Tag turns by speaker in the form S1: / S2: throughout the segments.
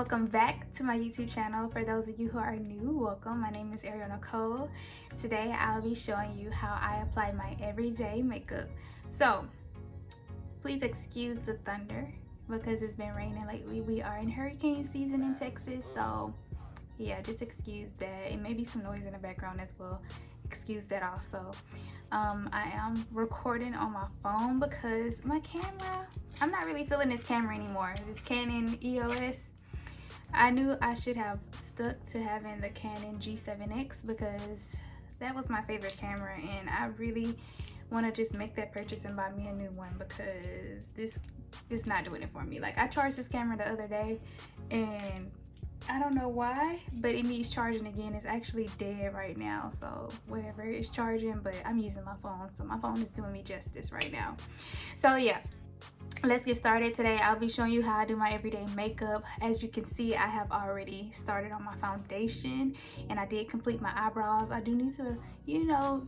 S1: welcome back to my YouTube channel. For those of you who are new, welcome. My name is Ariel Nichole. Today I'll be showing you how I apply my everyday makeup. So please excuse the thunder because it's been raining lately. We are in hurricane season in Texas, so yeah, just excuse that. It may be some noise in the background as well. Excuse that also. I am recording on my phone because my camera, I'm not really feeling this camera anymore. This Canon EOS. I knew I should have stuck to having the Canon G7X because that was my favorite camera, and I really want to just make that purchase and buy me a new one because this is not doing it for me. Like, I charged this camera the other day and I don't know why, but it needs charging again. It's actually dead right now, so whatever, it's charging, but I'm using my phone, so my phone is doing me justice right now. So yeah, let's get started. Today I'll be showing you how I do my everyday makeup. As you can see, I have already started on my foundation and I did complete my eyebrows. I do need to, you know,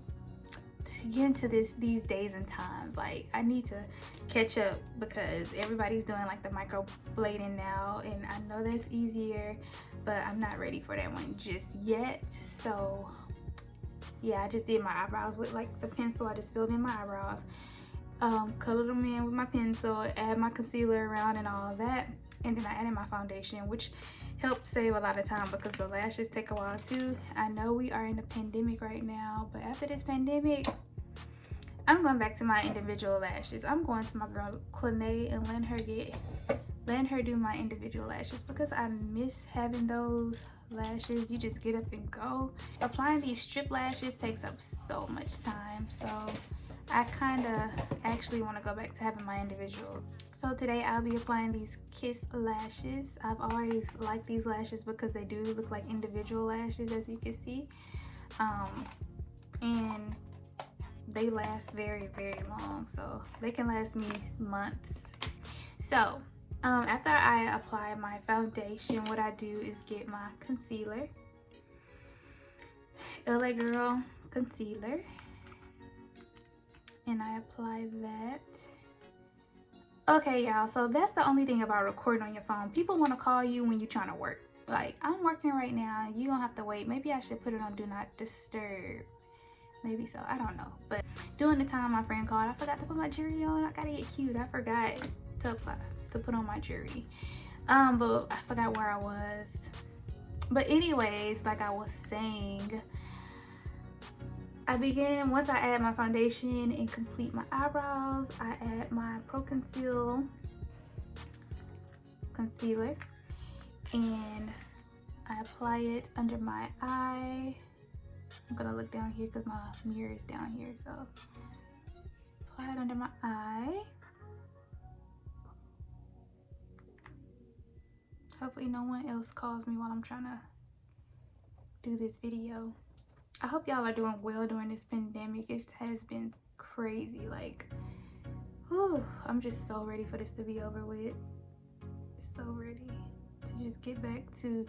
S1: to get into these days and times. Like, I need to catch up because everybody's doing like the microblading now, and I know that's easier, but I'm not ready for that one just yet. So yeah, I just did my eyebrows with like the pencil. I just filled in my eyebrows, colored them in with my pencil, add my concealer around and all of that, and then I added my foundation, which helped save a lot of time because the lashes take a while too. I know we are in a pandemic right now, but after this pandemic, I'm going back to my individual lashes. I'm going to my girl Clinae and letting her do my individual lashes because I miss having those lashes. You just get up and go. Applying these strip lashes takes up so much time, so I kind of actually want to go back to having my individual. So today I'll be applying these Kiss lashes. I've always liked these lashes because they do look like individual lashes, as you can see, and they last very, very long, so they can last me months. So after I apply my foundation, what I do is get my concealer, LA Girl concealer, and I apply that. Okay, y'all, so that's the only thing about recording on your phone. People want to call you when you're trying to work. Like, I'm working right now, you don't have to wait. Maybe I should put it on do not disturb. Maybe so, I don't know. But during the time my friend called, I forgot to put my jewelry on. I gotta get cute. I forgot to put on my jewelry. But I forgot where I was. But anyways, like I was saying, I begin, once I add my foundation and complete my eyebrows, I add my Pro Conceal concealer and I apply it under my eye. I'm gonna look down here because my mirror is down here, so apply it under my eye. Hopefully no one else calls me while I'm trying to do this video. I hope y'all are doing well during this pandemic. It has been crazy. Like, whew, I'm just so ready for this to be over with. So ready to just get back to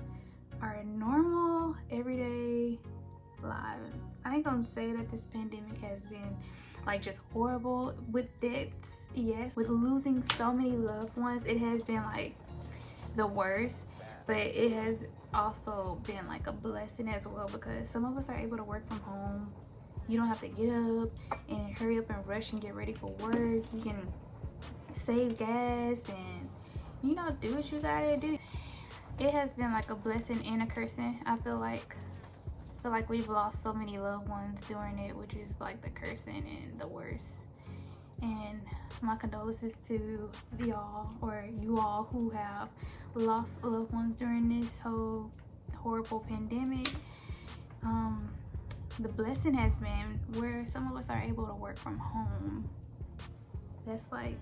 S1: our normal everyday lives. I ain't gonna say that this pandemic has been like just horrible with deaths. Yes, with losing so many loved ones, it has been like the worst, but it has also been like a blessing as well because some of us are able to work from home. You don't have to get up and hurry up and rush and get ready for work. You can save gas and, you know, do what you gotta do. It has been like a blessing and a cursing. I feel like we've lost so many loved ones during it, which is like the cursing and the worst. And my condolences to y'all, or you all who have lost loved ones during this whole horrible pandemic. The blessing has been where some of us are able to work from home. That's like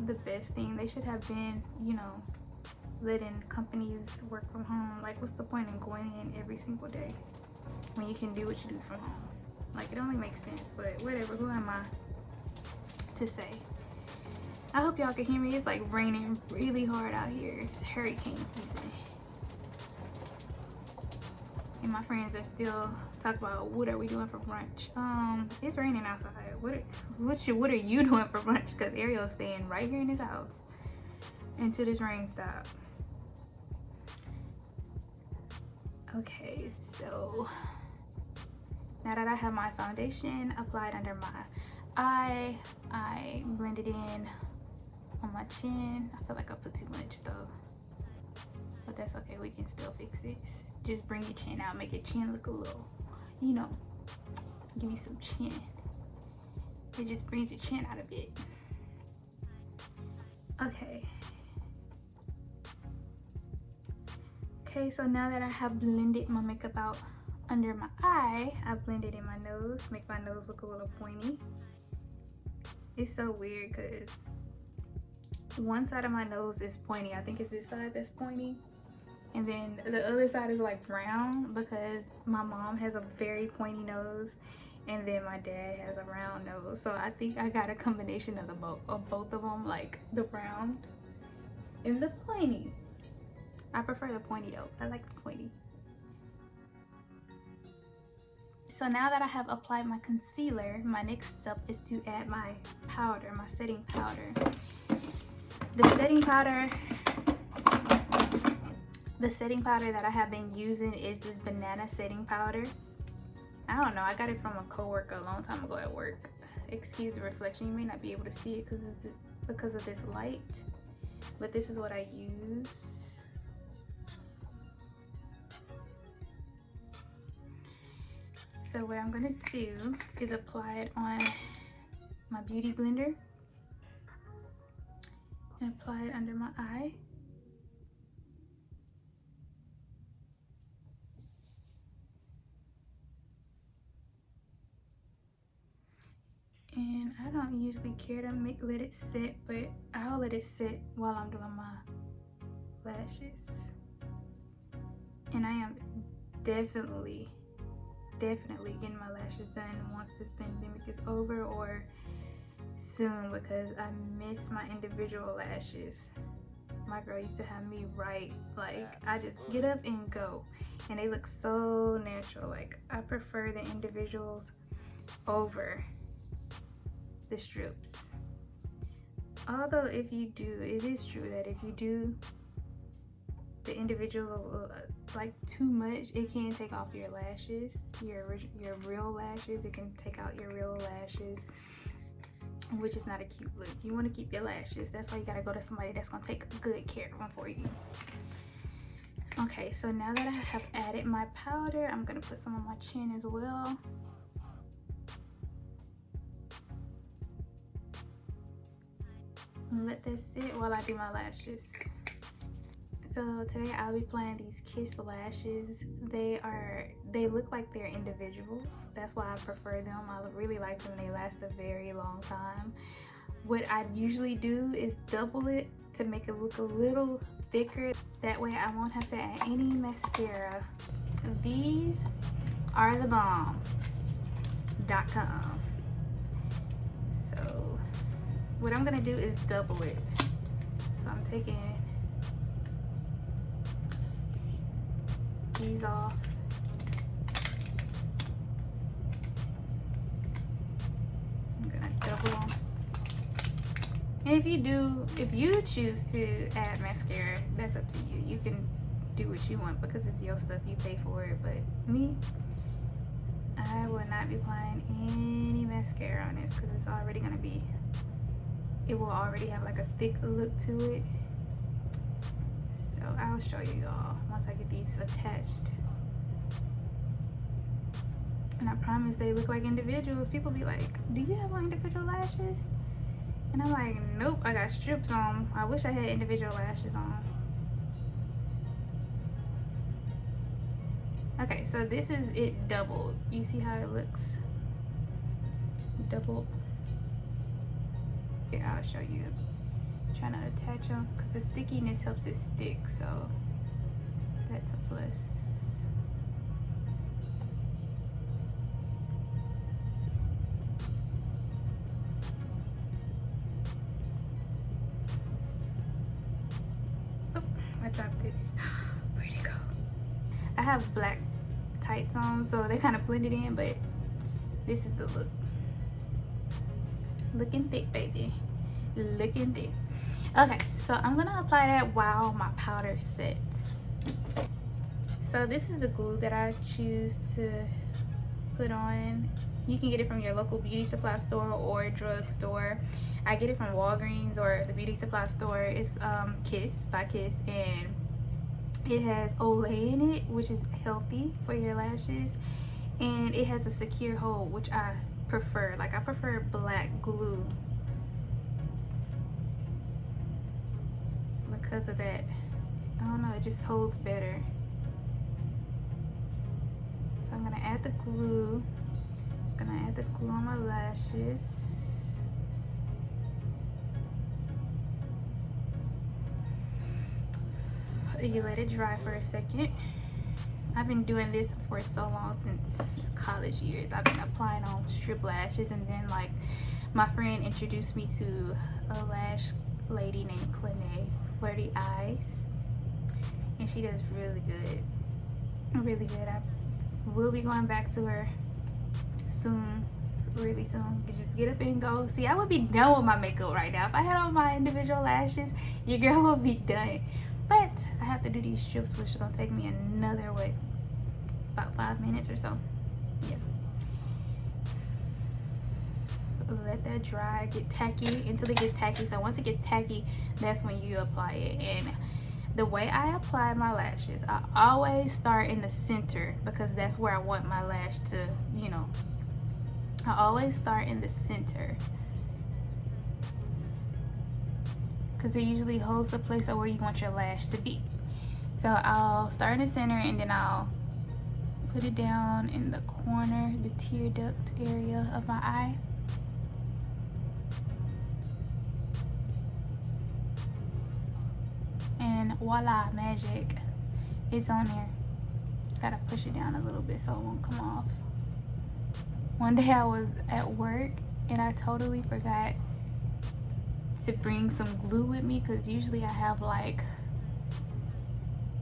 S1: the best thing. They should have been, you know, letting companies work from home. Like, what's the point in going in every single day when you can do what you do from home? Like, it only makes sense, but whatever, who am I to say? I hope y'all can hear me. It's like raining really hard out here. It's hurricane season, and my friends are still talking about what are we doing for brunch. It's raining outside. What are you doing for brunch? Because Ariel's staying right here in his house until this rain stops. Okay, so now that I have my foundation applied under my eye, I blend it in on my chin. I feel like I put too much though, but that's okay, we can still fix it. Just bring your chin out, make your chin look a little, you know, give me some chin. It just brings your chin out a bit. Okay. Okay, so now that I have blended my makeup out under my eye, I blended in my nose, make my nose look a little pointy. It's so weird because one side of my nose is pointy. I think it's this side that's pointy. And then the other side is like round because my mom has a very pointy nose and then my dad has a round nose. So I think I got a combination of both of them, like the round and the pointy. I prefer the pointy though. I like the pointy. So now that I have applied my concealer, my next step is to add my powder, my setting powder. The setting powder that I have been using is this banana setting powder. I don't know, I got it from a coworker a long time ago at work. Excuse the reflection, you may not be able to see it because of this light, but this is what I use. So what I'm gonna do is apply it on my beauty blender and apply it under my eye. And I don't usually care to let it sit, but I'll let it sit while I'm doing my lashes. And I am definitely getting my lashes done once this pandemic is over or soon, because I miss my individual lashes. My girl used to have me right, like I just get up and go, and they look so natural. Like I prefer the individuals over the strips. Although if you do, it is true that if you do the individuals like too much, it can take off your lashes, your real lashes. It can take out your real lashes, which is not a cute look. You want to keep your lashes. That's why you gotta go to somebody that's gonna take good care of them for you. Okay, so now that I have added my powder, I'm gonna put some on my chin as well. And let this sit while I do my lashes. So today I'll be applying these Kiss lashes. They look like they're individuals. That's why I prefer them. I really like them. They last a very long time. What I usually do is double it to make it look a little thicker. That way I won't have to add any mascara. These are the bomb.com. So what I'm gonna do is double it. So I'm taking these off. I'm gonna double them. And if you choose to add mascara, that's up to you. You can do what you want because it's your stuff, you pay for it. But me, I will not be applying any mascara on this because it's already gonna be, it will already have like a thick look to it. So I'll show you all once I get these attached. And I promise they look like individuals. People be like, do you have individual lashes? And I'm like, nope, I got strips on. I wish I had individual lashes on. Okay, so this is it doubled. You see how it looks? Doubled. Okay, I'll show you. Trying to attach them because the stickiness helps it stick, so that's a plus. Oh, I dropped it. Where'd it go? I have black tights on, so they kind of blended in, but this is the look. Looking thick, baby. Looking thick. Okay, so I'm gonna apply that while my powder sets. So this is the glue that I choose to put on. You can get it from your local beauty supply store or drugstore. I get it from Walgreens or the beauty supply store. It's Kiss by Kiss, and it has Olay in it, which is healthy for your lashes, and it has a secure hold, which I prefer. Like, I prefer black glue because of that. I don't know, it just holds better. So I'm gonna add the glue. I'm gonna add the glue on my lashes. You let it dry for a second. I've been doing this for so long, since college years. I've been applying on strip lashes, and then like my friend introduced me to a lash lady named Clene, Flirty Eyes, and she does really good, really good. I will be going back to her soon, really soon. Just get up and go. See, I would be done with my makeup right now. If I had on my individual lashes, your girl would be done. But I have to do these strips, which is gonna take me another way, about 5 minutes or so. Yeah. Let that dry, get tacky until it gets tacky. So once it gets tacky, that's when you apply it. And the way I apply my lashes, I always start in the center, because that's where I want my lash to, you know, I always start in the center, because it usually holds the place of where you want your lash to be. So I'll start in the center, and then I'll put it down in the corner, the tear duct area of my eye. And voila, magic, it's on there. Gotta push it down a little bit so it won't come off. One day I was at work and I totally forgot to bring some glue with me, because usually I have like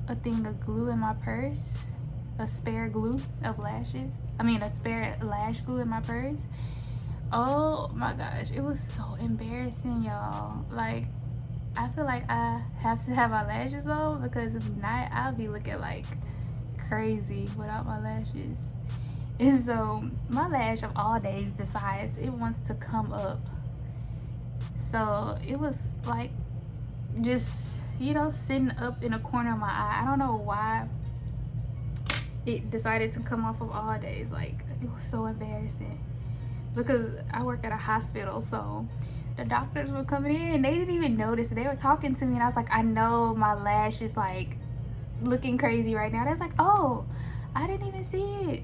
S1: a thing of glue in my purse, a spare glue of lashes. I mean, a spare lash glue in my purse. Oh my gosh, it was so embarrassing, y'all. Like, I feel like I have to have my lashes on, because if not, I'll be looking like crazy without my lashes. And so my lash of all days decides it wants to come up. So it was like just, you know, sitting up in a corner of my eye. I don't know why it decided to come off of all days. Like, it was so embarrassing, because I work at a hospital, so the doctors were coming in and they didn't even notice. They were talking to me, and I was like, I know my lash is like looking crazy right now. That's like, oh, I didn't even see it.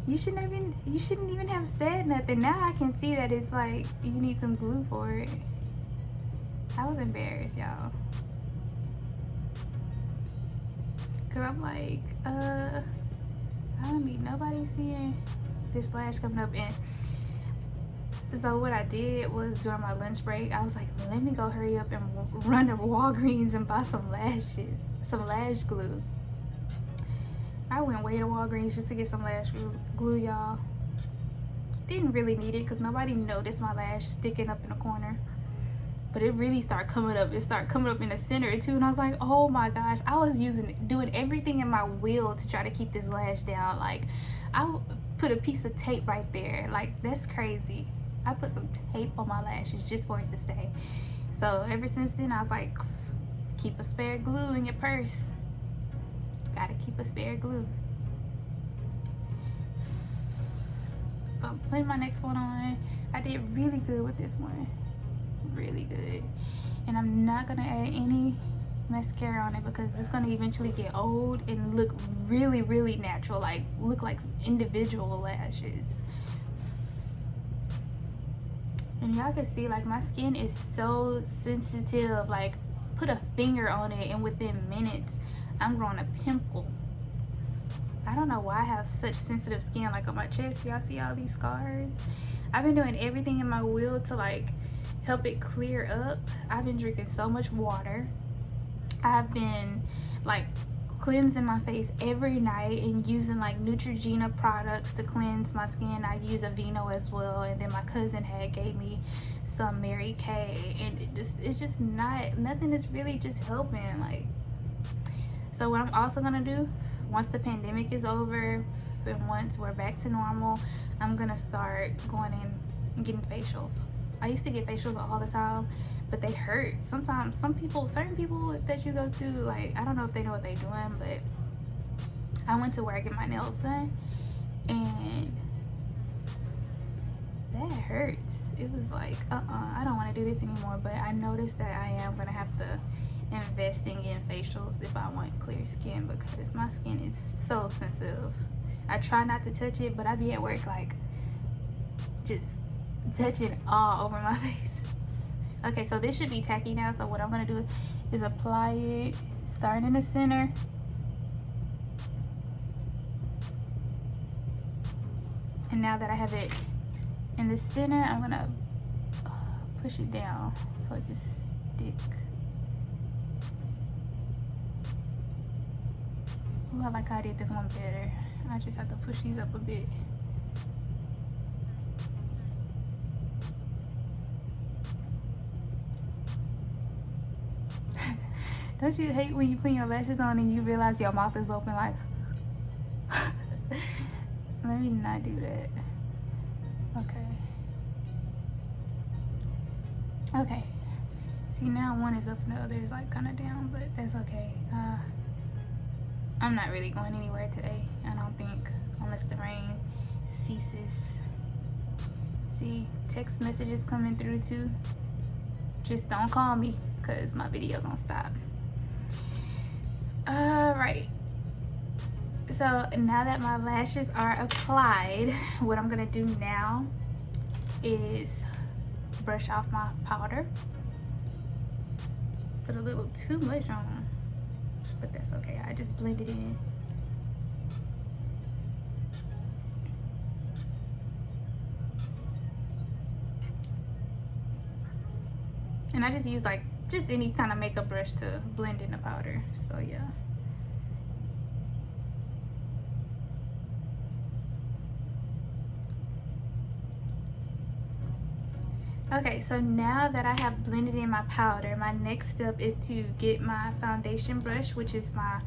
S1: You shouldn't even have said nothing. Now I can see that it's like you need some glue for it. I was embarrassed, y'all, because I'm like, I don't need nobody seeing this lash coming up. And so what I did was, during my lunch break, I was like, let me go hurry up and run to Walgreens and buy some lashes, some lash glue. I went way to Walgreens just to get some lash glue, y'all. Didn't really need it, because nobody noticed my lash sticking up in the corner. But it really started coming up. It started coming up in the center too, and I was like, oh my gosh. I was doing everything in my will to try to keep this lash down. Like, I put a piece of tape right there. Like, that's crazy. I put some tape on my lashes just for it to stay. So ever since then, I was like, keep a spare glue in your purse. Gotta keep a spare glue. So I'm putting my next one on. I did really good with this one. Really good. And I'm not gonna add any mascara on it, because it's gonna eventually get old and look really, really natural. Like, look like individual lashes. And y'all can see, like, my skin is so sensitive. Like, put a finger on it and within minutes I'm growing a pimple. I don't know why I have such sensitive skin. Like, on my chest, y'all see all these scars? I've been doing everything in my will to like help it clear up. I've been drinking so much water. I've been like cleansing my face every night and using like Neutrogena products to cleanse my skin. I use Aveeno as well, and then my cousin had gave me some Mary Kay, and it's just nothing is really just helping. Like, so what I'm also gonna do once the pandemic is over and once we're back to normal, I'm gonna start going in and getting facials. I used to get facials all the time, but they hurt. Sometimes certain people that you go to, like, I don't know if they know what they're doing, but I went to where I get my nails done, and that hurts. It was like, I don't want to do this anymore. But I noticed that I am gonna have to invest in getting facials if I want clear skin, because my skin is so sensitive. I try not to touch it, but I be at work like just touching all over my face. Okay, so this should be tacky now. So what I'm gonna do is apply it starting in the center. And now that I have it in the center, I'm gonna push it down so it can stick. Ooh, I like how I did this one better. I just have to push these up a bit. Don't you hate when you put your lashes on and you realize your mouth is open like let me not do that. Okay, see, now one is up and the other is like kind of down, but that's okay. I'm not really going anywhere today, I don't think, unless the rain ceases. See, text messages coming through too. Just don't call me, because my video gonna stop. Alright, so now that my lashes are applied, what I'm gonna do now is brush off my powder. Put a little too much on, but that's okay. I just blend it in. And I just use like just any kind of makeup brush to blend in the powder. So yeah. Okay, so now that I have blended in my powder, my next step is to get my foundation brush, which is my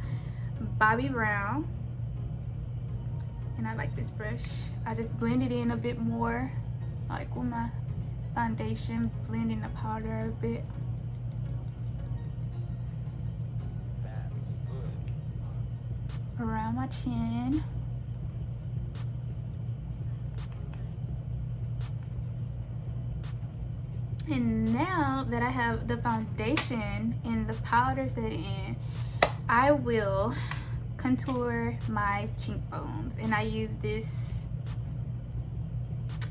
S1: Bobbi Brown. And I like this brush. I just blend it in a bit more, like with my foundation, blending the powder a bit. Around my chin. And now that I have the foundation and the powder set in, I will contour my cheekbones. And I use this,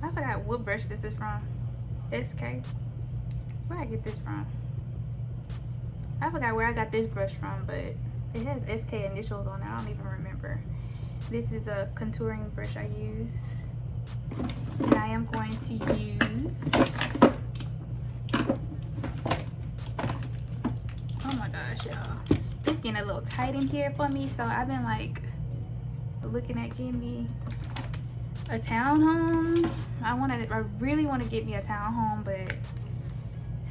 S1: I forgot what brush this is from. SK. Where I get this from? I forgot where I got this brush from, but it has SK initials on it. I don't even remember. This is a contouring brush I use. And I am going to use, oh my gosh, y'all, it's getting a little tight in here for me, so I've been like looking at getting me a townhome. I really want to get me a townhome, but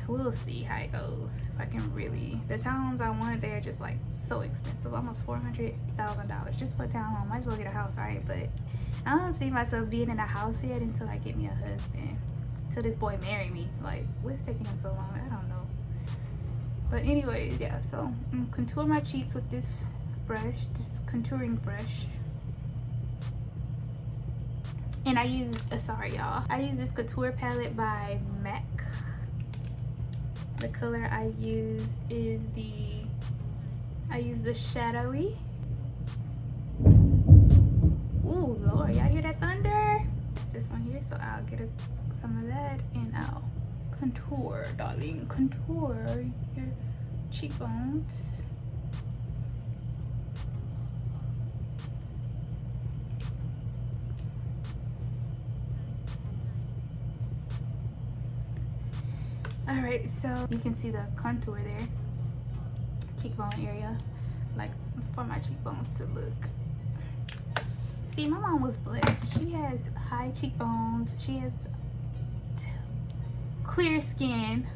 S1: we'll see how it goes. If I can really, the townhomes I want, they're just like so expensive, almost $400,000 just for a townhome. Might as well get a house, right? But I don't see myself being in a house yet until I get me a husband, till this boy marry me. Like, what's taking him so long? I don't know. But anyways, yeah, so I'm contour my cheeks with this brush, this contouring brush. And I use, sorry y'all, I use this couture palette by MAC. The color I use is I use the shadowy. Ooh, Lord, y'all hear that thunder? It's this one here, so I'll get some of that and I'll contour, darling, contour your cheekbones. All right, so you can see the contour there, cheekbone area, like for my cheekbones to look. See, my mom was blessed. She has high cheekbones. She has clear skin.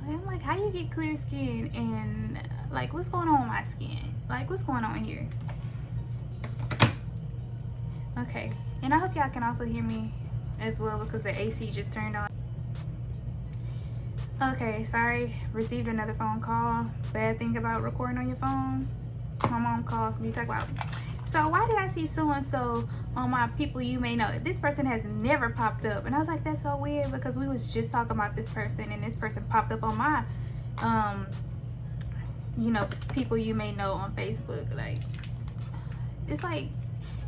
S1: I'm like, how do you get clear skin and Like, what's going on with my skin? Like, what's going on here? Okay, and I hope y'all can also hear me as well because the AC just turned on. Okay, sorry, received another phone call. Bad thing about recording on your phone, my mom calls me, talk about, so why did I see so-and-so on my people you may know? This person has never popped up. And I was like, that's so weird, because we was just talking about this person and this person popped up on my you know, people you may know on Facebook. Like, it's like,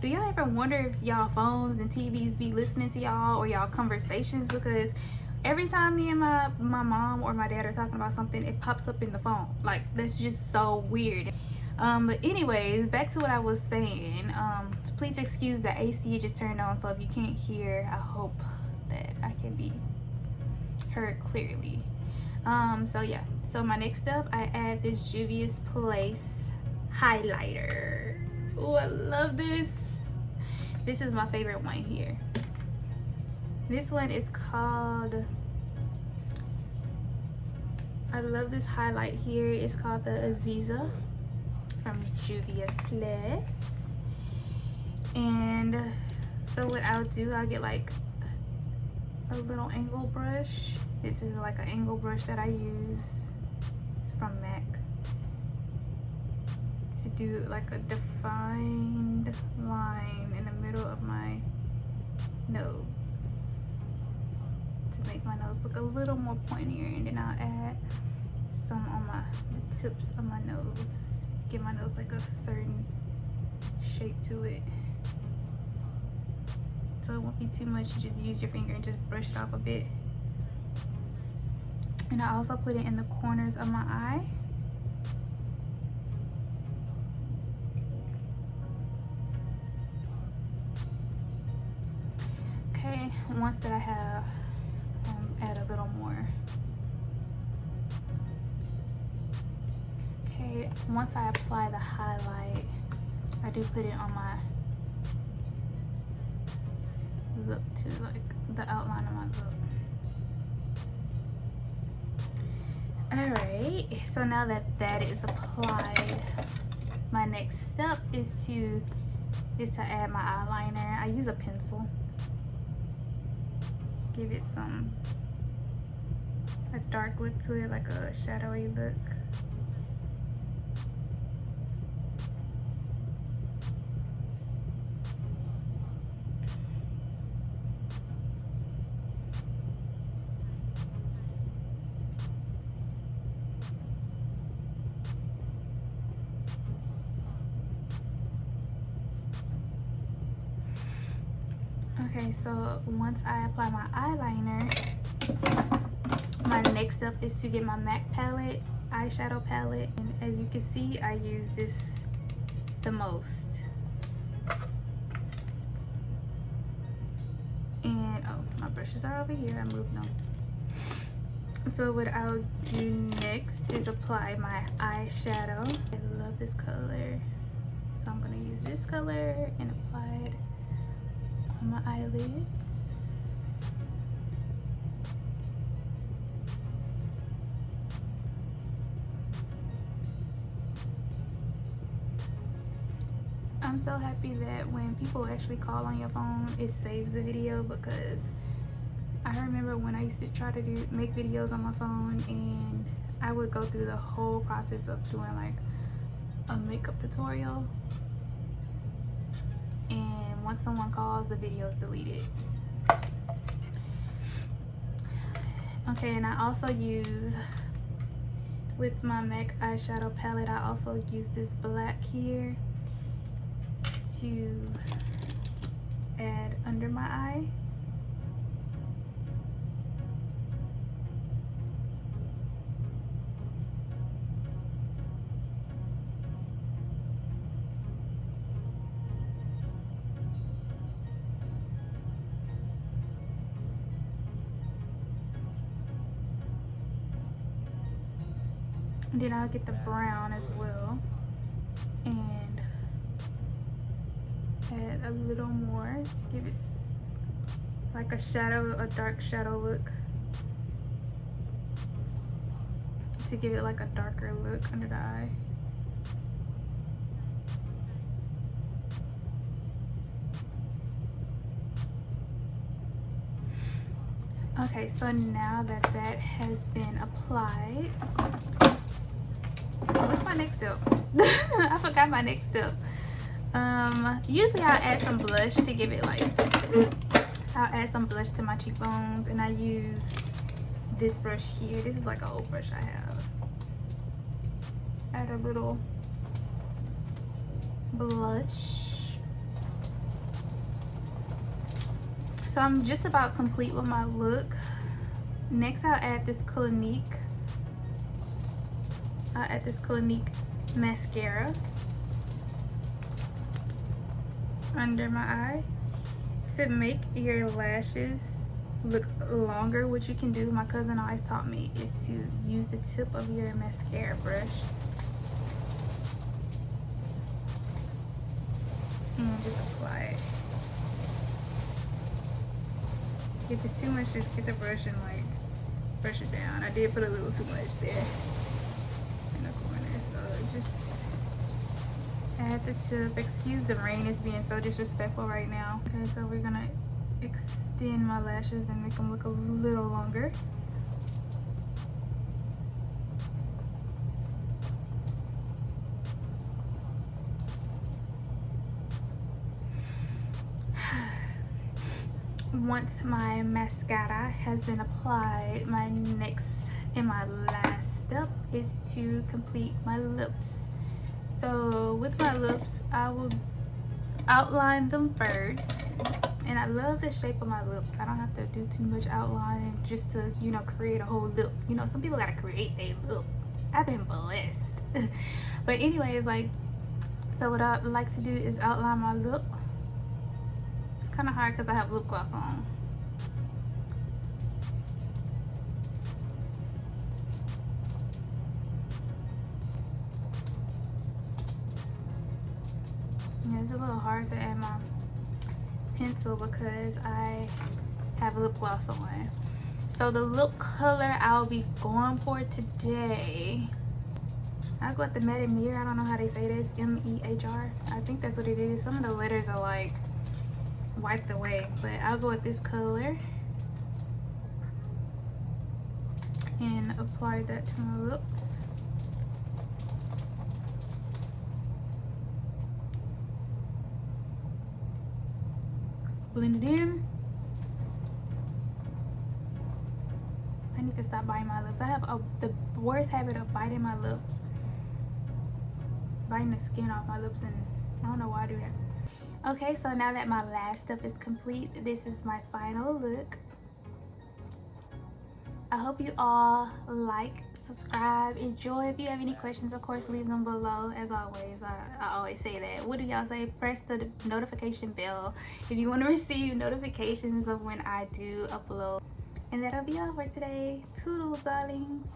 S1: do y'all ever wonder if y'all phones and TVs be listening to y'all or y'all conversations? Because every time me and my mom or my dad are talking about something, it pops up in the phone. Like, that's just so weird. But anyways, back to what I was saying. Please excuse the AC just turned on, so if you can't hear, I hope that I can be heard clearly. So yeah, so my next step, I add this Juvia's Place highlighter. Oh, I love this. This is my favorite one here. This one is called, I love this highlight here. It's called the Aziza from Juvia's Place. And so what I'll do, I'll get like a little angle brush. This is like an angle brush that I use. It's from MAC. To do like a defined line in the middle of my nose. To make my nose look a little more pointier. And then I'll add some on the tips of my nose. Give my nose like a certain shape to it. So it won't be too much. You just use your finger and just brush it off a bit. And I also put it in the corners of my eye. Okay, once that I have, add a little more. Okay, once I apply the highlight, I do put it on my lip to like the outline of my lip. Alright, so now that that is applied, my next step is to add my eyeliner. I use a pencil. Give it a dark look to it, like a shadowy look. Okay, so once I apply my eyeliner, my next step is to get my MAC palette, eyeshadow palette. And as you can see, I use this the most. And oh, my brushes are over here, I moved them. So what I'll do next is apply my eyeshadow. I love this color. So I'm gonna use this color and apply it on my eyelids. I'm so happy that when people actually call on your phone, it saves the video, because I remember when I used to try to make videos on my phone, and I would go through the whole process of doing like a makeup tutorial, and once someone calls, the video is deleted. Okay, and I also use, with my MAC eyeshadow palette, I also use this black here to add under my eye. And then I'll get the brown as well and add a little more to give it like a shadow, a dark shadow look to give it like a darker look under the eye. Okay, so now that that has been applied, what's my next step? I forgot my next step. Usually I'll add some blush to give it like, I'll add some blush to my cheekbones, and I use this brush here. This is like an old brush I have. Add a little blush. So I'm just about complete with my look. Next I'll add this Clinique. I'll add this Clinique mascara under my eye to make your lashes look longer. What you can do, my cousin always taught me, is to use the tip of your mascara brush and just apply it. If it's too much, just get the brush and like brush it down. I did put a little too much there in the corner, so just add the tip. Excuse the rain, is being so disrespectful right now. Okay, so we're gonna extend my lashes and make them look a little longer. Once my mascara has been applied, my next and my last step is to complete my lips. So with my lips, I will outline them first. And I love the shape of my lips. I don't have to do too much outlining just to, you know, create a whole lip. You know, some people gotta create their lip. I've been blessed. But anyways, like, so what I like to do is outline my lip. It's kind of hard because I have lip gloss on. Yeah, it's a little hard to add my pencil because I have lip gloss on. So the lip color I'll be going for today, I'll go with the Metamir. I don't know how they say this, M-E-H-R. I think that's what it is. Some of the letters are like wiped away, but I'll go with this color and apply that to my lips. Blend it in. I need to stop biting my lips. I have the worst habit of biting my lips, biting the skin off my lips, and I don't know why I do that. Okay, so now that my last step is complete, this is my final look. I hope you all like, subscribe, enjoy. If you have any questions, of course, leave them below. As always, I always say that. What do y'all say? Press the notification bell if you want to receive notifications of when I do upload. And that'll be all for today. Toodles, darlings.